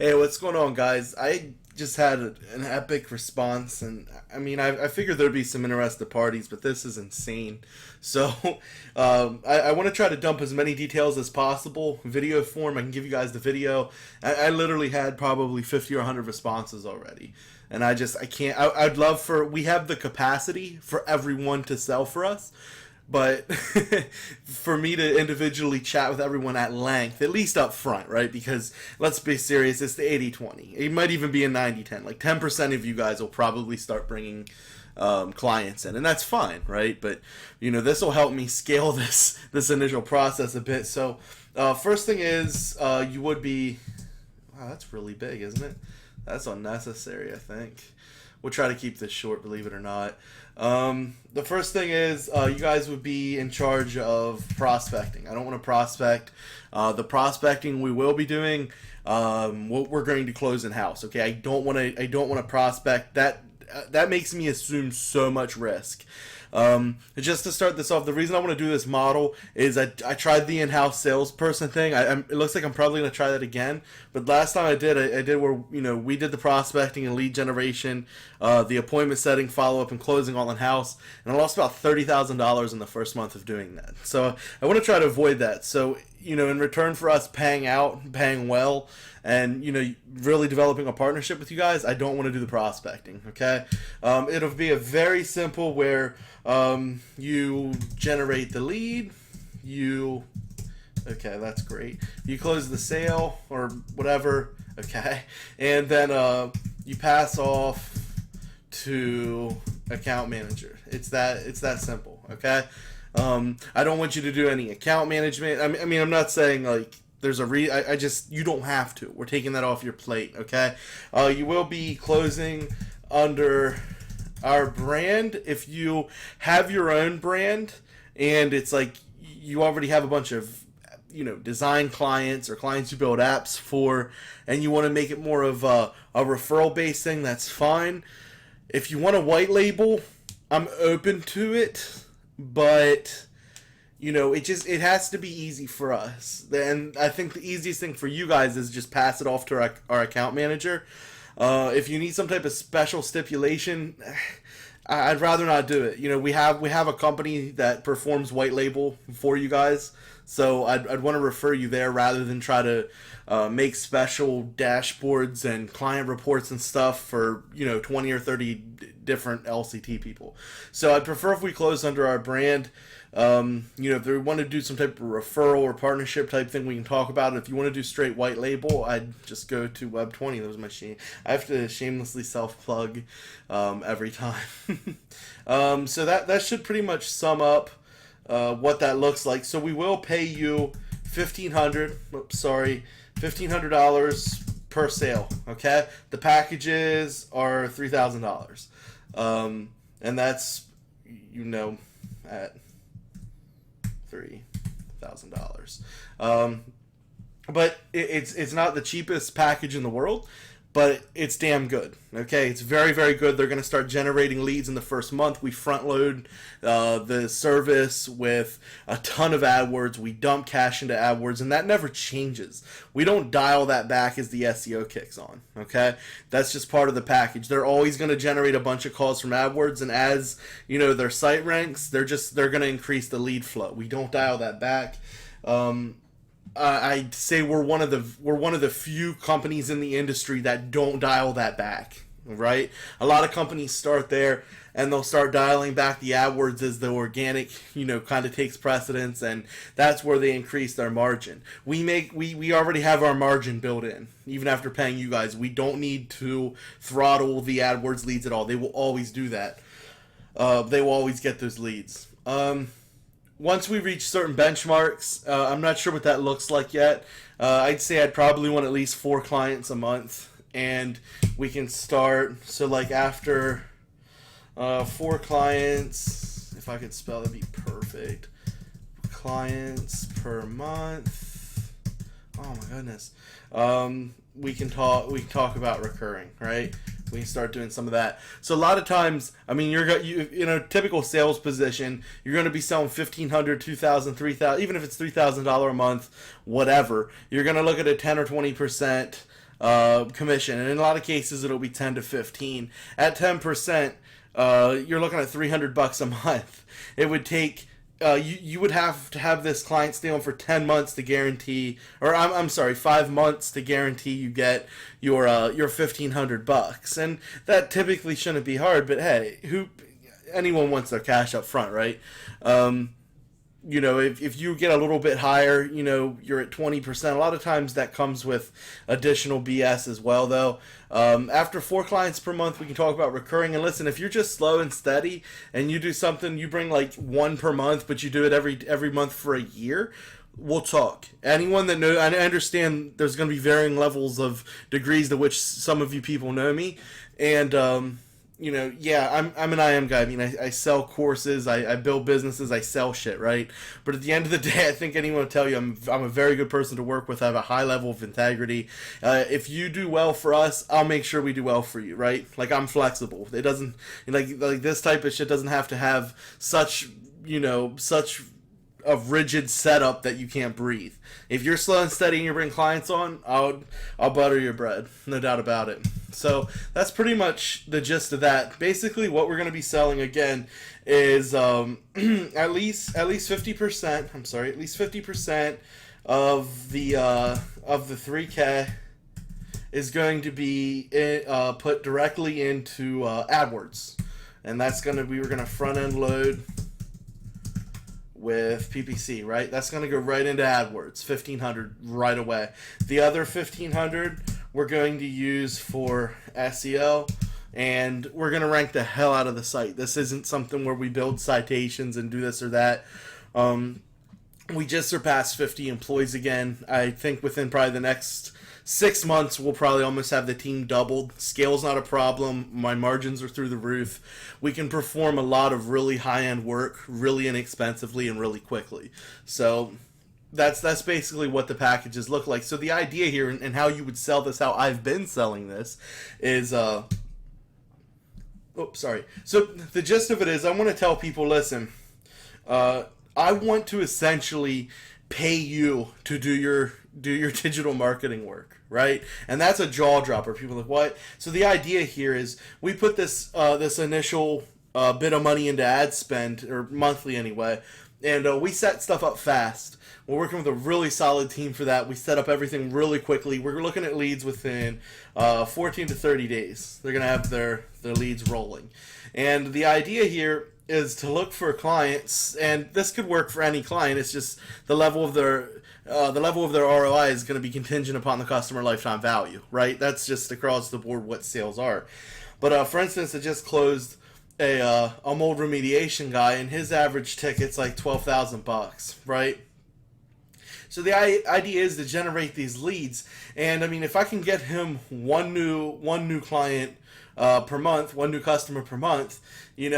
Hey, what's going on, guys? I just had an epic response, and I mean, I figured there'd be some interested parties, but this is insane. So, I want to try to dump as many details as possible, video form. I can give you guys the video. I literally had probably 50 or 100 responses already, and I can't. I'd love for we have the capacity for everyone to sell for us. But for me to individually chat with everyone at length, at least up front, right? Because let's be serious, it's the 80-20. It might even be a 90-10. Like 10% of you guys will probably start bringing clients in, and that's fine, right? But this will help me scale this initial process a bit. So first thing is you would be, wow, that's really big, isn't it? That's unnecessary, I think. We'll try to keep this short, believe it or not. The first thing is you guys would be in charge of prospecting. I don't want to prospect. The prospecting we will be doing, what we're going to close in house. Okay, I don't want to prospect. That makes me assume so much risk. Just to start this off, the reason I want to do this model is I tried the in-house salesperson thing. It looks like I'm probably going to try that again. But last time I did where we did the prospecting and lead generation, the appointment setting, follow up, and closing all in-house, and I lost about $30,000 in the first month of doing that. So I want to try to avoid that. So in return for us paying well, and really developing a partnership with you guys, I don't want to do the prospecting. Okay, it'll be a very simple where you generate the lead, okay, that's great, you close the sale or whatever, okay, and then you pass off to account manager. It's that simple. Okay, I don't want you to do any account management. I mean, I'm not saying like there's I just, you don't have to. We're taking that off your plate, okay? You will be closing under our brand. If you have your own brand and it's like you already have a bunch of design clients or clients you build apps for, and you want to make it more of a referral based thing, that's fine. If you want a white label, I'm open to it, but it has to be easy for us. And I think the easiest thing for you guys is just pass it off to our account manager. If you need some type of special stipulation, I'd rather not do it. We have a company that performs white label for you guys, so I'd want to refer you there rather than try to make special dashboards and client reports and stuff for 20 or 30 different LCT people. So I'd prefer if we close under our brand. If they want to do some type of referral or partnership type thing, we can talk about it. If you want to do straight white label, I'd just go to Web20. That was my I have to shamelessly self-plug every time. So that should pretty much sum up what that looks like. So we will pay you $1,500 per sale. Okay, the packages are $3,000, and that's at $3,000. But it's not the cheapest package in the world, but it's damn good. Okay, it's very, very good. They're going to start generating leads in the first month. We front load the service with a ton of AdWords. We dump cash into AdWords, and that never changes. We don't dial that back as the SEO kicks on. Okay, that's just part of the package. They're always going to generate a bunch of calls from AdWords, and as their site ranks, they're going to increase the lead flow. We don't dial that back. I'd say we're one of the few companies in the industry that don't dial that back, right? A lot of companies start there and they'll start dialing back the AdWords as the organic, kind of takes precedence, and that's where they increase their margin. We already have our margin built in, even after paying you guys. We don't need to throttle the AdWords leads at all. They will always do that. They will always get those leads. Once we reach certain benchmarks, I'm not sure what that looks like yet. I'd say I'd probably want at least 4 clients a month, and we can start. So like after 4 clients, if I could spell, that'd be perfect. Clients per month. Oh my goodness. We can talk about recurring, right? We can start doing some of that. So a lot of times, I mean, you in a typical sales position, you're going to be selling $1,500, $2,000, $3,000, even if it's $3,000 a month, whatever. You're going to look at a 10 or 20% commission, and in a lot of cases it'll be 10 to 15. At 10%, you're looking at $300 a month. It would take you would have to have this client stay on for 10 months to guarantee, or I'm sorry, 5 months to guarantee you get your $1,500, and that typically shouldn't be hard. But hey, anyone wants their cash up front, right? If you get a little bit higher, you're at 20%. A lot of times that comes with additional BS as well, though. After 4 clients per month, we can talk about recurring. And listen, if you're just slow and steady and you do something, you bring like 1 per month, but you do it every month for a year, we'll talk. Anyone that knows, I understand there's going to be varying levels of degrees to which some of you people know me. And, I'm an IM guy. I mean, I sell courses, I build businesses, I sell shit, right? But at the end of the day, I think anyone will tell you I'm a very good person to work with. I have a high level of integrity. If you do well for us, I'll make sure we do well for you, right? Like, I'm flexible. It doesn't, like this type of shit doesn't have to have such a rigid setup that you can't breathe. If you're slow and steady and you bring clients on, I'll butter your bread, no doubt about it. So that's pretty much the gist of that. Basically, what we're going to be selling again is at least 50%. I'm sorry, at least 50% of the 3K is going to be put directly into AdWords, and we're going to front end load with PPC, right? That's going to go right into AdWords, 1,500 right away. The other 1,500 we're going to use for SEO, and we're going to rank the hell out of the site. This isn't something where we build citations and do this or that. We just surpassed 50 employees again. I think within probably the next 6 months, we'll probably almost have the team doubled. Scale's not a problem. My margins are through the roof. We can perform a lot of really high-end work really inexpensively and really quickly. So that's basically what the packages look like. So the idea here and how you would sell this, how I've been selling this, is So the gist of it is I want to tell people, listen, I want to essentially pay you to do your digital marketing work, right? And that's a jaw dropper. People are like, what? So the idea here is we put this initial bit of money into ad spend, or monthly anyway, and we set stuff up fast. We're working with a really solid team for that. We set up everything really quickly. We're looking at leads within 14 to 30 days. They're going to have their leads rolling. And the idea here is to look for clients, and this could work for any client. It's just the level of their ROI is going to be contingent upon the customer lifetime value, right? That's just across the board what sales are. But for instance, I just closed a mold remediation guy, and his average ticket's like $12,000, right? So the idea is to generate these leads, and I mean, if I can get him one new client per month, one new customer per month, he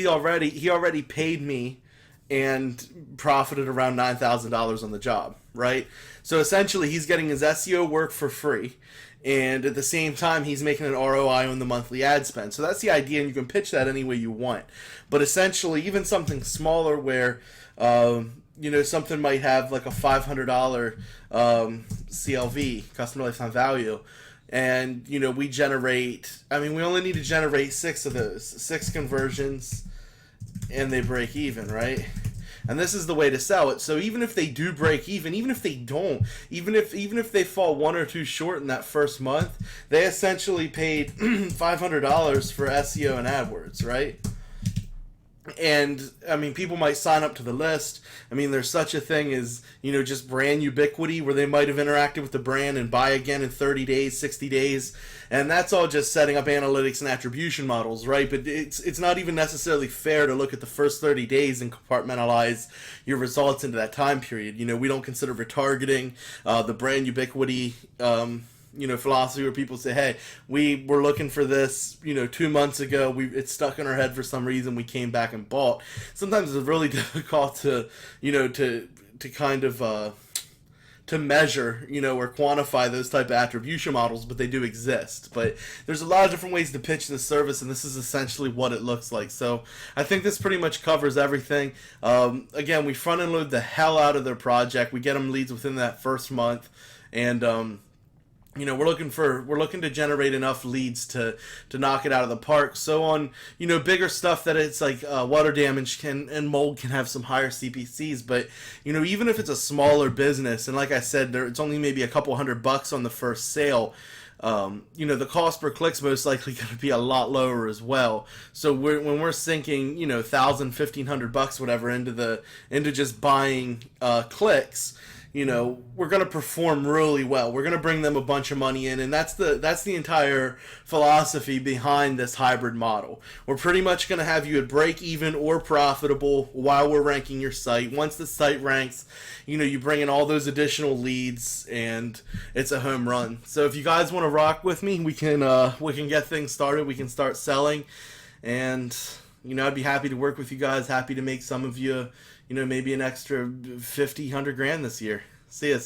already paid me and profited around $9,000 on the job, right? So essentially, he's getting his SEO work for free, and at the same time, he's making an ROI on the monthly ad spend. So that's the idea, and you can pitch that any way you want. But essentially, even something smaller where something might have like a $500 CLV, customer lifetime value, and we only need to generate 6 of those, 6 conversions, and they break even, right? And this is the way to sell it. So even if they do break even if they don't, even if they fall 1 or 2 short in that first month, they essentially paid $500 for SEO and AdWords, right? And I mean, people might sign up to the list. I mean, there's such a thing as, just brand ubiquity, where they might have interacted with the brand and buy again in 30 days, 60 days. And that's all just setting up analytics and attribution models, right? But it's not even necessarily fair to look at the first 30 days and compartmentalize your results into that time period. We don't consider retargeting, the brand ubiquity, philosophy where people say, hey, we were looking for this, 2 months ago, it's stuck in our head for some reason, we came back and bought. Sometimes it's really difficult to kind of to measure, or quantify those type of attribution models, but they do exist. But there's a lot of different ways to pitch this service, and this is essentially what it looks like. So I think this pretty much covers everything. Again, we front end load the hell out of their project. We get them leads within that first month, and we're looking to generate enough leads to knock it out of the park. So on bigger stuff that it's like water damage can and mold can have some higher CPCs, but even if it's a smaller business, and like I said, it's only maybe a couple $100 on the first sale. The cost per click's most likely going to be a lot lower as well. So when we're sinking, $1,000, $1,500, whatever, into just buying clicks, we're going to perform really well. We're going to bring them a bunch of money in, and that's the entire philosophy behind this hybrid model. We're pretty much going to have you at break even or profitable while we're ranking your site. Once the site ranks, you bring in all those additional leads, and it's a home run. So if you guys want to rock with me, we can get things started. We can start selling, and I'd be happy to work with you guys. Happy to make some of you maybe an extra 50, 100 grand this year. See ya.